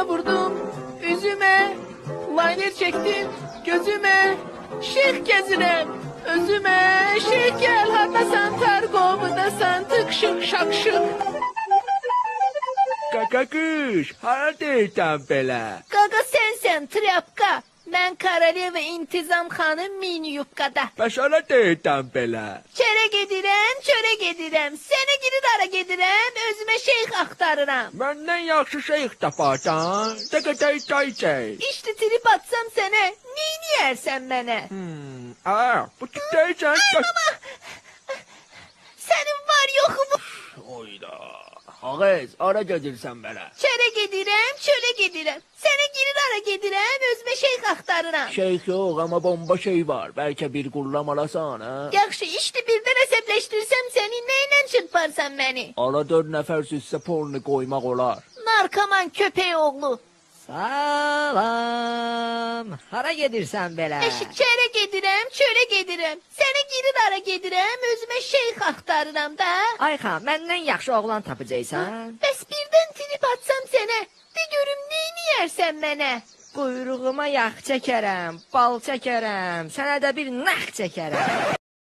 Başıma vurdum, üzüme, liner çektim, gözüme, şeyh gezirem, özüme, şeyh gel hardasan targomudasan tık şık şak şık. Kaka kış, haradasan belə? Gaga sensen trapka, ben Karaleva İntizam Hanım mini yupkada. Bəs haradasan belə? Çere gedirem, çöre gedirem, seni geri dara gedirem, özüme şeyh aktarıram. Məndən yaxşı şeyx taparsan, dəqətəy çay çək. İşte trip atsam sana, neyini yersen bana? Bu tüktəysən... Senin var yokumu. Oyda, ağız, ara gedirsən belə? Çere gedirem, çöre gedirem, seni geri dara gedirem, özüme şeyh aktarıram. Şeyx yox, amma bomba şey var. Bəlkə bir qurlam alasan, ha? Yaxşı, işte birden hesapleştirsem seni neyle çırparsan beni? Ara 4 nəfər süssə pornu qoymaq olar. Narkoman köpeği oğlu. Salam. Hara gedirsən belə? Eşik çere gedirem, çöre gedirem, seni geri dara gedirem, özüme şeyh aktarıram da. Ay xan, məndən yaxşı oğlan tapacaqsan. Bəs birden trip atsam sana, de görüm neyini yersen bana? Quyruğuma yağ çəkərəm, bal çəkərəm, sənə də bir nax çəkərəm.